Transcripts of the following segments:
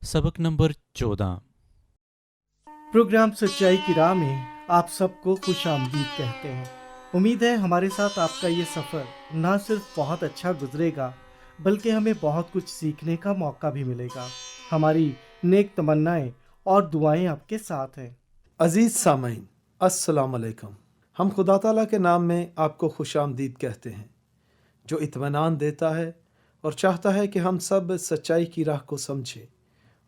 सबक number 14। Programme सच्चाई की राह में आप सबको खुश आमदीद कहते हैं। उम्मीद है हमारे साथ आपका ये सफ़र ना सिर्फ बहुत अच्छा गुजरेगा बल्कि हमें बहुत कुछ सीखने का मौका भी मिलेगा। हमारी नेक तमन्नाएं और दुआएं आपके साथ हैं। अज़ीज़ सामईन, अस्सलाम अलैकुम। हम खुदा ताला के नाम में आपको खुश आमदीद कहते हैं, जो इत्मीनान देता है और चाहता है कि हम सब सच्चाई की राह को समझें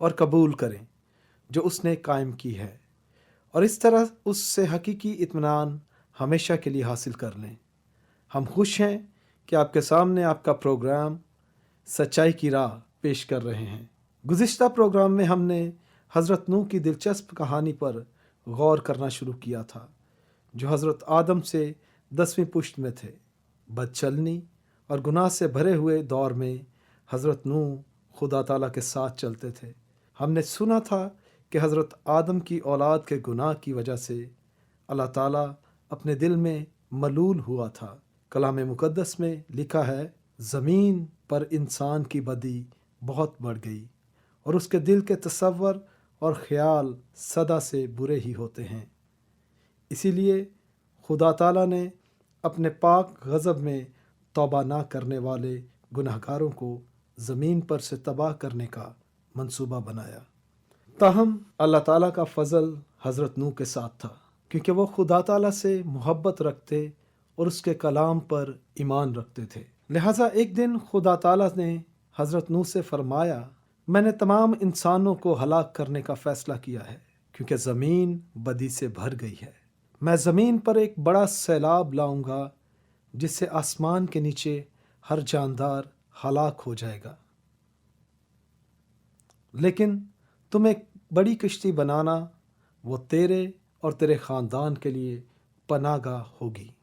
और कबूल करें जो उसने कायम की है, और इस तरह उससे हकीकी इत्मीनान हमेशा के लिए हासिल कर लें। हम खुश हैं कि आपके सामने आपका प्रोग्राम सच्चाई की राह पेश कर रहे हैं। गुज़िश्ता प्रोग्राम में हमने हज़रत नूह की दिलचस्प कहानी पर गौर करना शुरू किया था, जो हज़रत आदम से 10वीं पुश्त में थे। बदचलनी और गुनाह से भरे हुए दौर में हज़रत नूह खुदा ताला के साथ चलते थे। हमने सुना था कि हज़रत आदम की औलाद के गुनाह की वजह से अल्लाह ताला अपने दिल में मलूल हुआ था। कलाम मुक़द्दस में लिखा है, ज़मीन पर इंसान की बदी बहुत बढ़ गई और उसके दिल के तसव्वुर और ख़याल सदा से बुरे ही होते हैं। इसीलिए खुदा ताला ने अपने पाक गज़ब में तौबा ना करने वाले गुनहगारों को ज़मीन पर से तबाह करने का मंसूबा बनाया। ताहम अल्लाह ताला का फ़ज़ल हज़रत नूह के साथ था, क्योंकि वो खुदा ताला से मोहब्बत रखते और उसके कलाम पर ईमान रखते थे। लिहाजा एक दिन खुदा ताला ने हज़रत नूह से फरमाया, मैंने तमाम इंसानों को हलाक करने का फ़ैसला किया है, क्योंकि ज़मीन बदी से भर गई है। मैं ज़मीन पर एक बड़ा सैलाब लाऊंगा जिससे आसमान के नीचे हर जानदार हलाक हो जाएगा। लेकिन तुम एक बड़ी किश्ती बनाना, वो तेरे और तेरे ख़ानदान के लिए पनाहगाह होगी।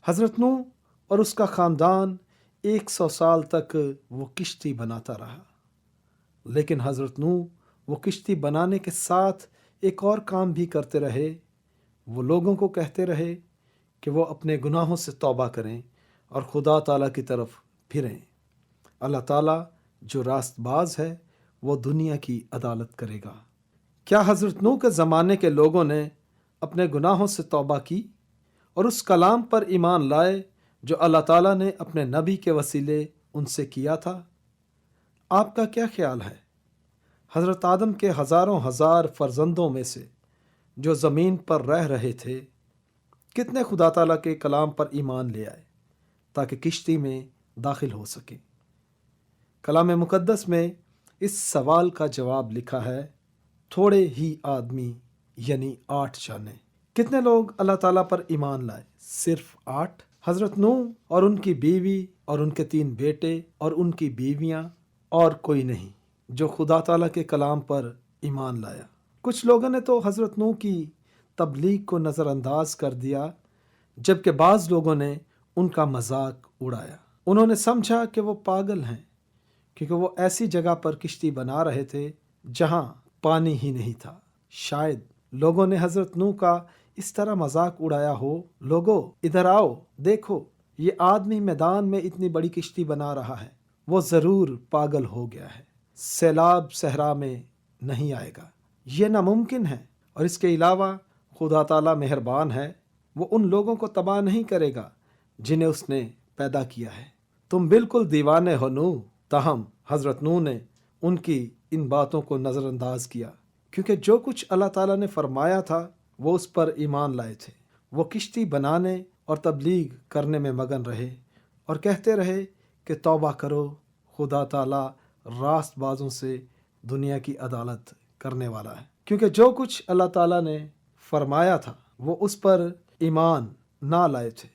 हज़रत नूह और उसका ख़ानदान 100 साल तक वो किश्ती बनाता रहा। लेकिन हज़रत नूह वो किश्ती बनाने के साथ एक और काम भी करते रहे। वो लोगों को कहते रहे कि वो अपने गुनाहों से तौबा करें और खुदा ताला की तरफ फिरें। अल्लाह ताला जो रास्तबाज है, वो दुनिया की अदालत करेगा। क्या हज़रत नूह के ज़माने के लोगों ने अपने गुनाहों से तौबा की और उस कलाम पर ईमान लाए जो अल्लाह ताला ने अपने नबी के वसीले उनसे किया था? आपका क्या ख्याल है? हज़रत आदम के हज़ारों हज़ार फ़र्जंदों में से जो ज़मीन पर रह रहे थे, कितने खुदा ताला के कलाम पर ईमान ले आए ताकि किश्ती में दाखिल हो सके? कलाम मुक़द्दस में इस सवाल का जवाब लिखा है, थोड़े ही आदमी यानी 8 जाने। कितने लोग अल्लाह ताला पर ईमान लाए? सिर्फ 8। हज़रत नूह और उनकी बीवी और उनके 3 बेटे और उनकी बीवियां, और कोई नहीं जो खुदा ताला के कलाम पर ईमान लाया। कुछ लोगों ने तो हज़रत नूह की तबलीग को नज़रअंदाज कर दिया, जबकि बाज़ लोगों ने उनका मजाक उड़ाया। उन्होंने समझा कि वो पागल हैं, क्योंकि वो ऐसी जगह पर किश्ती बना रहे थे जहां पानी ही नहीं था। शायद लोगों ने हज़रत नूह का इस तरह मजाक उड़ाया हो, लोगो इधर आओ, देखो ये आदमी मैदान में इतनी बड़ी किश्ती बना रहा है, वो ज़रूर पागल हो गया है, सैलाब सहरा में नहीं आएगा, ये नामुमकिन है। और इसके अलावा खुदा ताला मेहरबान है, वो उन लोगों को तबाह नहीं करेगा जिन्हें उसने पैदा किया है। तुम बिल्कुल दीवाने हो नूह। ताहम हज़रत नूह ने उनकी इन बातों को नज़रअंदाज किया, क्योंकि जो कुछ अल्लाह ताला ने फरमाया था वो उस पर ईमान लाए थे। वो किश्ती बनाने और तबलीग करने में मगन रहे और कहते रहे कि तौबा करो, खुदा ताला रास्तबाजों से दुनिया की अदालत करने वाला है। क्योंकि जो कुछ अल्लाह ताला ने फरमाया था वो उस पर ईमान ना लाए थे।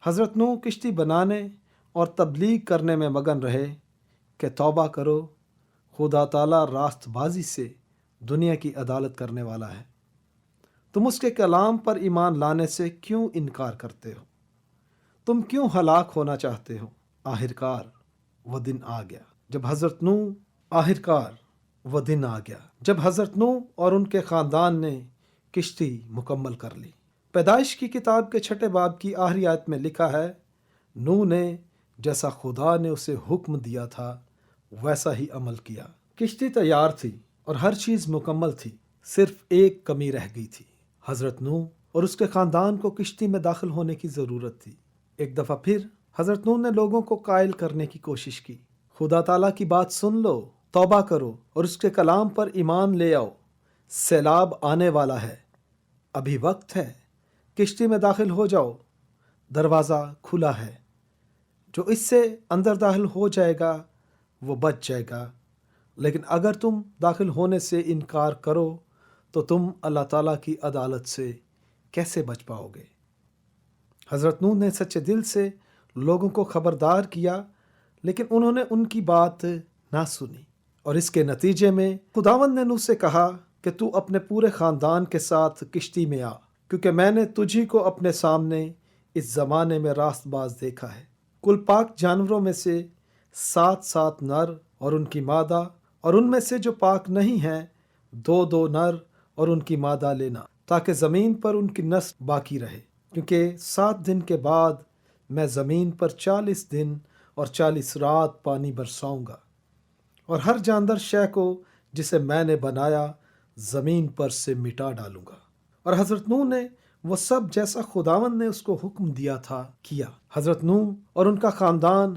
हज़रत नूह किश्ती बनाने और तबलीग करने में मगन रहे कि तौबा करो, खुदा ताला रास्तबाजी से दुनिया की अदालत करने वाला है। तुम उसके कलाम पर ईमान लाने से क्यों इनकार करते हो? तुम क्यों हलाक होना चाहते हो? आखिरकार वो दिन आ गया जब हज़रत नूह और उनके ख़ानदान ने किश्ती मुकम्मल कर ली। पैदाइश की किताब के 6 बाब की आखिरी आयत में लिखा है, नूह ने जैसा खुदा ने उसे हुक्म दिया था वैसा ही अमल किया। کشتی تیار تھی اور ہر چیز مکمل تھی، صرف ایک کمی رہ گئی تھی۔ حضرت نوح اور اس کے خاندان کو کشتی میں داخل ہونے کی ضرورت تھی۔ ایک دفعہ پھر حضرت نوح نے لوگوں کو قائل کرنے کی کوشش کی، خدا تعالیٰ کی بات سن لو، توبہ کرو اور اس کے کلام پر ایمان لے آؤ، سیلاب آنے والا ہے، ابھی وقت ہے، کشتی میں داخل ہو جاؤ، دروازہ کھلا ہے، جو اس سے اندر داخل ہو جائے گا وہ بچ جائے گا، لیکن اگر تم داخل ہونے سے انکار کرو تو تم اللہ تعالیٰ کی عدالت سے کیسے بچ پاؤ گے؟ حضرت نوح نے سچے دل سے لوگوں کو خبردار کیا، لیکن انہوں نے ان کی بات نہ سنی، اور اس کے نتیجے میں خداوند نے نوح سے کہا کہ تو اپنے پورے خاندان کے ساتھ کشتی میں آ، کیونکہ میں نے تجھی کو اپنے سامنے اس زمانے میں راست باز دیکھا ہے۔ کل پاک جانوروں میں سے 7 نر اور ان کی مادہ، اور ان میں سے جو پاک نہیں ہیں 2 نر اور ان کی مادہ لینا، تاکہ زمین پر ان کی نسل باقی رہے، کیونکہ 7 دن کے بعد میں زمین پر 40 دن اور 40 رات پانی برساؤں گا، اور ہر جاندار شے کو جسے میں نے بنایا زمین پر سے مٹا ڈالوں گا۔ اور حضرت نوح نے وہ سب جیسا خداوند نے اس کو حکم دیا تھا کیا۔ حضرت نوح اور ان کا خاندان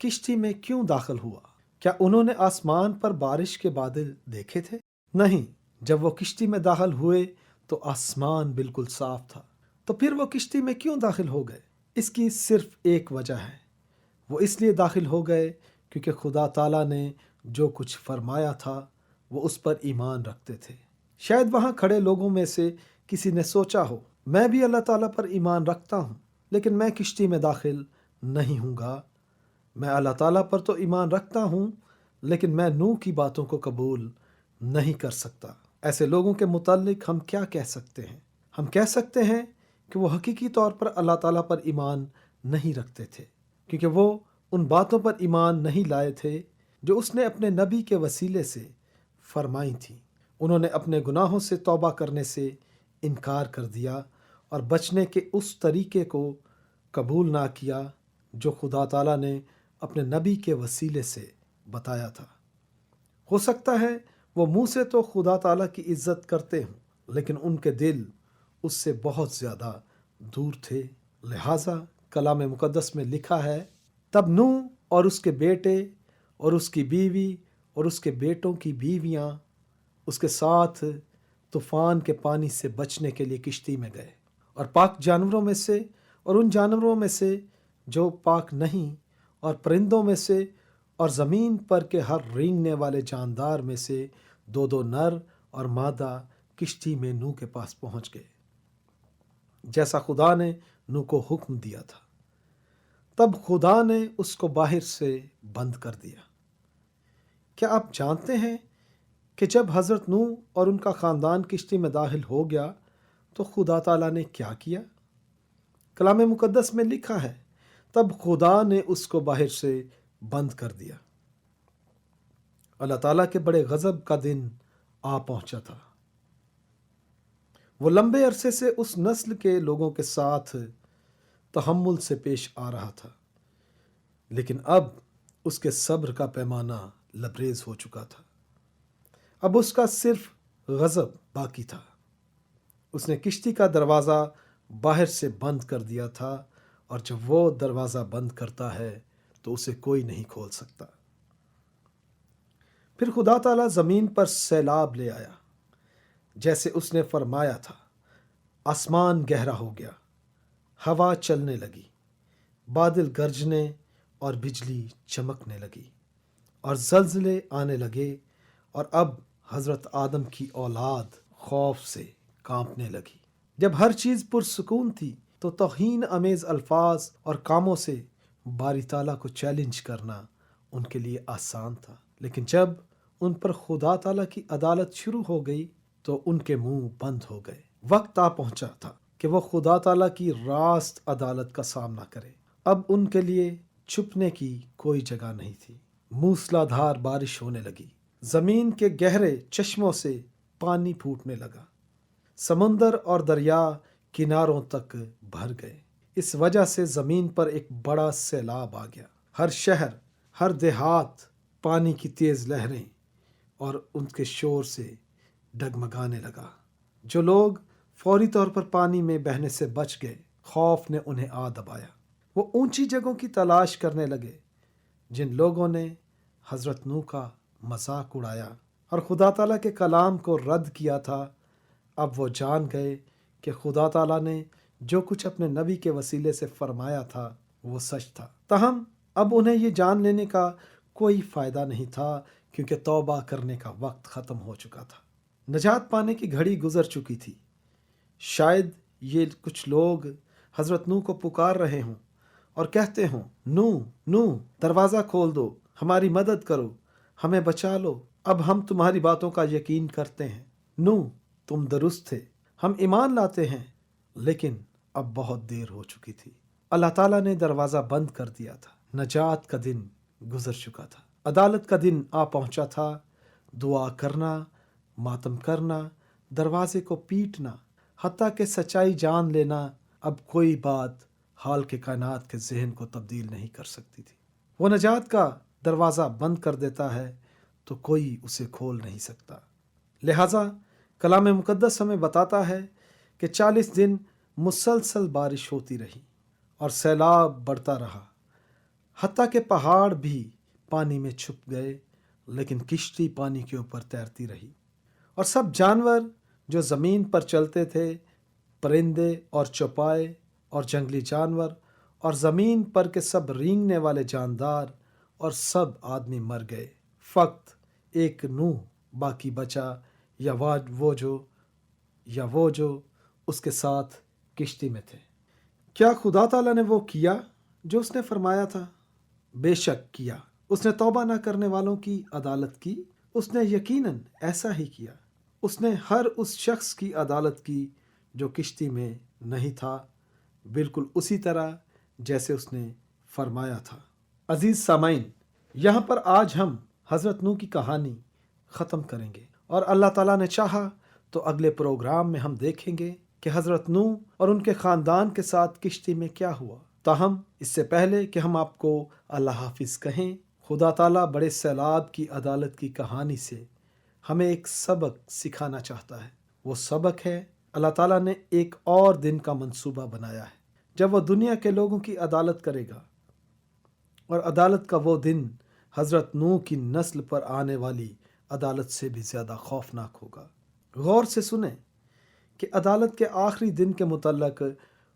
کشتی میں کیوں داخل ہوا؟ کیا انہوں نے آسمان پر بارش کے بادل دیکھے تھے؟ نہیں، جب وہ کشتی میں داخل ہوئے تو آسمان بالکل صاف تھا۔ تو پھر وہ کشتی میں کیوں داخل ہو گئے؟ اس کی صرف ایک وجہ ہے، وہ اس لیے داخل ہو گئے کیونکہ خدا تعالیٰ نے جو کچھ فرمایا تھا وہ اس پر ایمان رکھتے تھے۔ شاید وہاں کھڑے لوگوں میں سے کسی نے سوچا ہو، میں بھی اللہ تعالیٰ پر ایمان رکھتا ہوں، لیکن میں کشتی میں داخل نہیں ہوں گا۔ میں اللہ تعالیٰ پر تو ایمان رکھتا ہوں، لیکن میں نوح کی باتوں کو قبول نہیں کر سکتا۔ ایسے لوگوں کے متعلق ہم کیا کہہ سکتے ہیں؟ ہم کہہ سکتے ہیں کہ وہ حقیقی طور پر اللہ تعالیٰ پر ایمان نہیں رکھتے تھے، کیونکہ وہ ان باتوں پر ایمان نہیں لائے تھے جو اس نے اپنے نبی کے وسیلے سے فرمائی تھیں۔ انہوں نے اپنے گناہوں سے توبہ کرنے سے انکار کر دیا اور بچنے کے اس طریقے کو قبول نہ کیا جو خدا تعالیٰ نے اپنے نبی کے وسیلے سے بتایا تھا۔ ہو سکتا ہے وہ منہ سے تو خدا تعالیٰ کی عزت کرتے ہوں، لیکن ان کے دل اس سے بہت زیادہ دور تھے۔ لہٰذا کلام مقدس میں لکھا ہے، تب نوح اور اس کے بیٹے اور اس کی بیوی اور اس کے بیٹوں کی بیویاں اس کے ساتھ طوفان کے پانی سے بچنے کے لیے کشتی میں گئے، اور پاک جانوروں میں سے اور ان جانوروں میں سے جو پاک نہیں، اور پرندوں میں سے اور زمین پر کے ہر رینگنے والے جاندار میں سے 2 نر اور مادہ کشتی میں نوح کے پاس پہنچ گئے، جیسا خدا نے نوح کو حکم دیا تھا۔ تب خدا نے اس کو باہر سے بند کر دیا۔ کیا آپ جانتے ہیں کہ جب حضرت نوح اور ان کا خاندان کشتی میں داخل ہو گیا تو خدا تعالیٰ نے کیا کیا؟ کلام مقدس میں لکھا ہے، تب خدا نے اس کو باہر سے بند کر دیا۔ اللہ تعالیٰ کے بڑے غضب کا دن آ پہنچا تھا۔ وہ لمبے عرصے سے اس نسل کے لوگوں کے ساتھ تحمل سے پیش آ رہا تھا، لیکن اب اس کے صبر کا پیمانہ لبریز ہو چکا تھا۔ اب اس کا صرف غضب باقی تھا۔ اس نے کشتی کا دروازہ باہر سے بند کر دیا تھا، اور جب وہ دروازہ بند کرتا ہے تو اسے کوئی نہیں کھول سکتا۔ پھر خدا تعالیٰ زمین پر سیلاب لے آیا جیسے اس نے فرمایا تھا۔ آسمان گہرا ہو گیا، ہوا چلنے لگی، بادل گرجنے اور بجلی چمکنے لگی، اور زلزلے آنے لگے، اور اب حضرت آدم کی اولاد خوف سے کانپنے لگی۔ جب ہر چیز پرسکون تھی تو توہین امیز الفاظ اور کاموں سے باری تعالیٰ کو چیلنج کرنا ان کے لیے آسان تھا، لیکن جب ان پر خدا تعالیٰ کی عدالت شروع ہو گئی تو ان کے منہ بند ہو گئے۔ وقت آ پہنچا تھا کہ وہ خدا تعالیٰ کی راست عدالت کا سامنا کرے۔ اب ان کے لیے چھپنے کی کوئی جگہ نہیں تھی۔ موسلا دھار بارش ہونے لگی، زمین کے گہرے چشموں سے پانی پھوٹنے لگا، سمندر اور دریا کناروں تک بھر گئے۔ اس وجہ سے زمین پر ایک بڑا سیلاب آ گیا۔ ہر شہر، ہر دیہات، پانی کی تیز لہریں और उनके शोर से डगमगाने लगा। जो लोग फौरी तौर पर पानी में बहने से बच गए, खौफ ने उन्हें आ दबाया। वो ऊंची जगहों की तलाश करने लगे। जिन लोगों ने हज़रत नूह का मजाक उड़ाया और खुदा ताला के कलाम को रद्द किया था, अब वो जान गए कि खुदा ताला ने जो कुछ अपने नबी के वसीले से फरमाया था वो सच था। तहम अब उन्हें ये जान लेने का कोई फ़ायदा नहीं था, क्योंकि तौबा करने का वक्त ख़त्म हो चुका था। नजात पाने की घड़ी गुजर चुकी थी। शायद ये कुछ लोग हज़रत नूह को पुकार रहे हों और कहते हों, नूह नूह दरवाज़ा खोल दो, हमारी मदद करो, हमें बचा लो, अब हम तुम्हारी बातों का यकीन करते हैं। नूह तुम दुरुस्त थे, हम ईमान लाते हैं। लेकिन अब बहुत देर हो चुकी थी। अल्लाह ताला ने दरवाज़ा बंद कर दिया था। नजात का दिन गुजर चुका था। अदालत का दिन आ पहुंचा था। दुआ करना, मातम करना, दरवाजे को पीटना, हत्ता के सच्चाई जान लेना, अब कोई बात हाल के कायनात के जहन को तब्दील नहीं कर सकती थी। वो नजात का दरवाज़ा बंद कर देता है तो कोई उसे खोल नहीं सकता। लिहाजा कलाम मुकद्दस हमें बताता है कि 40 दिन मुसलसल बारिश होती रही और सैलाब बढ़ता रहा। हत्ता के पहाड़ भी पानी में छुप गए, लेकिन किश्ती पानी के ऊपर तैरती रही। और सब जानवर जो ज़मीन पर चलते थे, परिंदे और चौपाए और जंगली जानवर और ज़मीन पर के सब रेंगने वाले जानदार और सब आदमी मर गए। फ़क्त एक नूह बाकी बचा, या वो जो उसके साथ किश्ती में थे। क्या खुदा ताला ने वो किया जो उसने फरमाया था? बेशक किया। उसने तौबा न करने वालों की अदालत की। उसने यकीनन ऐसा ही किया। उसने हर उस शख्स की अदालत की जो किश्ती में नहीं था, बिल्कुल उसी तरह जैसे उसने फरमाया था। अजीज सामाइन, यहाँ पर आज हम हज़रत नूह की कहानी ख़त्म करेंगे और अल्लाह ताला ने चाहा तो अगले प्रोग्राम में हम देखेंगे कि हज़रत नूह और उनके ख़ानदान के साथ किश्ती में क्या हुआ। ताहम इससे पहले कि हम आपको अल्लाह हाफिज़ कहें, खुदा ताला बड़े सैलाब की अदालत की कहानी से हमें एक सबक सिखाना चाहता है। वो सबक है, अल्लाह ताला ने एक और दिन का मंसूबा बनाया है जब वो दुनिया के लोगों की अदालत करेगा, और अदालत का वो दिन हज़रत नूह की नस्ल पर आने वाली अदालत से भी ज़्यादा खौफनाक होगा। गौर से सुने कि अदालत के आखिरी दिन के मुतल्लक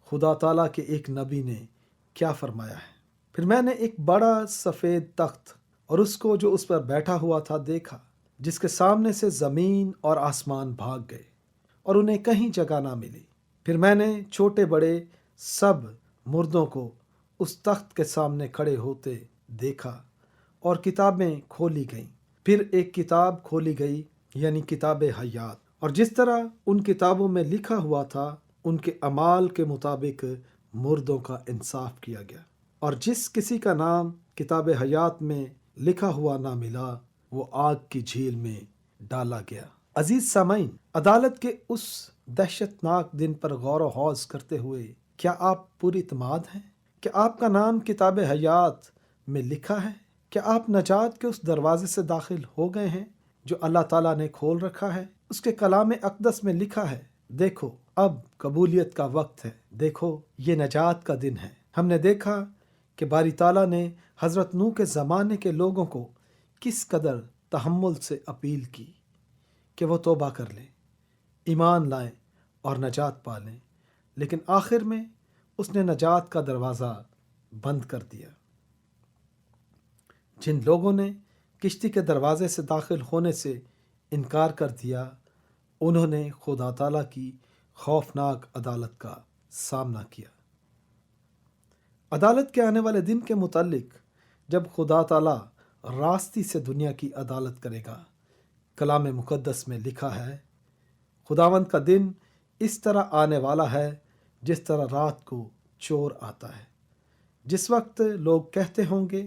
खुदा ताला के एक नबी ने क्या फरमाया है। फिर मैंने एक बड़ा सफ़ेद तख्त और उसको जो उस पर बैठा हुआ था देखा, जिसके सामने से ज़मीन और आसमान भाग गए और उन्हें कहीं जगह ना मिली। फिर मैंने छोटे बड़े सब मुर्दों को उस तख्त के सामने खड़े होते देखा और किताबें खोली गईं। फिर एक किताब खोली गई, यानी किताब हयात, और जिस तरह उन किताबों में लिखा हुआ था उनके अमाल के मुताबिक मुर्दों का इंसाफ किया गया। और जिस किसी का नाम किताब हयात में लिखा हुआ ना मिला, वो आग की झील में डाला गया। अजीज सामाइन, अदालत के उस दहशतनाक दिन पर गौर व हौज करते हुए क्या आप पूरी इत्मीनान हैं? क्या आपका नाम किताब हयात में लिखा है? क्या आप नजात के उस दरवाजे से दाखिल हो गए हैं जो अल्लाह ताला ने खोल रखा है? उसके कलाम अक़दस में लिखा है, देखो अब कबूलियत का वक्त है, देखो ये नजात का दिन है। हमने देखा कि बारी ताला ने हज़रत नूह के ज़माने के लोगों को किस कदर तहम्मुल से अपील की कि वो तौबा कर लें, ईमान लाएं और नजात पा लें, लेकिन आखिर में उसने नजात का दरवाज़ा बंद कर दिया। जिन लोगों ने किश्ती के दरवाजे से दाखिल होने से इनकार कर दिया, उन्होंने खुदा ताला की खौफनाक अदालत का सामना किया। अदालत के आने वाले दिन के मुतालिक जब खुदा ताला रास्ती से दुनिया की अदालत करेगा, कलाम मुकद्दस में लिखा है, खुदावंद का दिन इस तरह आने वाला है जिस तरह रात को चोर आता है, जिस वक्त लोग कहते होंगे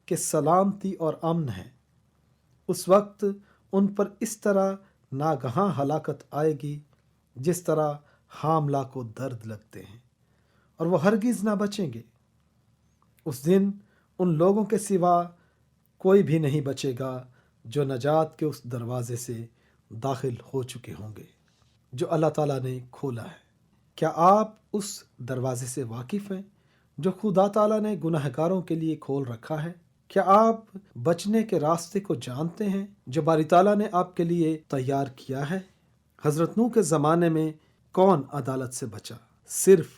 कि सलामती और अमन है, उस वक्त उन पर इस तरह नागहां हलाकत आएगी जिस तरह हामला को दर्द लगते हैं, और वो हरगिज़ ना बचेंगे। उस दिन उन लोगों के सिवा कोई भी नहीं बचेगा जो नजात के उस दरवाजे से दाखिल हो चुके होंगे जो अल्लाह ताला ने खोला है। क्या आप उस दरवाजे से वाकिफ़ हैं जो खुदा ताला ने गुनहगारों के लिए खोल रखा है? क्या आप बचने के रास्ते को जानते हैं जो बारी ताला ने आपके लिए तैयार किया है? हज़रत नूह के ज़माने में कौन अदालत से बचा? सिर्फ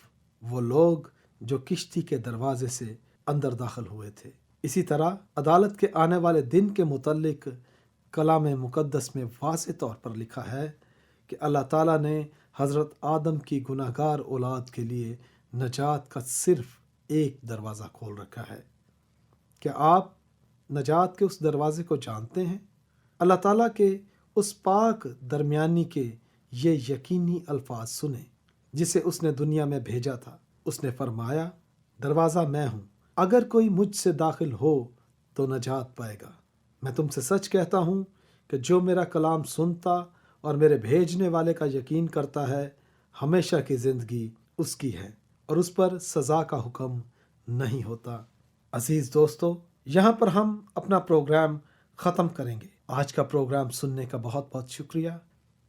वो लोग जो किश्ती के दरवाजे से अंदर दाखिल हुए थे। इसी तरह अदालत के आने वाले दिन के मुतल्लिक कलाम मुकद्दस में वाज़ेह तौर पर लिखा है कि अल्लाह ताला ने हज़रत आदम की गुनाहगार औलाद के लिए नजात का सिर्फ एक दरवाज़ा खोल रखा है। क्या आप नजात के उस दरवाजे को जानते हैं? अल्लाह ताला के उस पाक दरमियानी के ये यकीनी अल्फाज सुने जिसे उसने दुनिया में भेजा था। उसने फरमाया, दरवाज़ा मैं हूँ, अगर कोई मुझसे दाखिल हो तो नजात पाएगा। मैं तुमसे सच कहता हूँ कि जो मेरा कलाम सुनता और मेरे भेजने वाले का यकीन करता है, हमेशा की ज़िंदगी उसकी है और उस पर सज़ा का हुक्म नहीं होता। अजीज़ दोस्तों, यहाँ पर हम अपना प्रोग्राम ख़त्म करेंगे। आज का प्रोग्राम सुनने का बहुत बहुत शुक्रिया।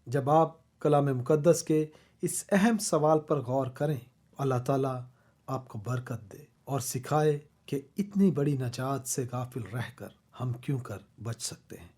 जब आप कलाम मुकद्दस के इस अहम सवाल पर गौर करें, अल्लाह ताला आपको बरकत दे और सिखाए कि इतनी बड़ी नजात से गाफिल रहकर हम क्यों कर बच सकते हैं।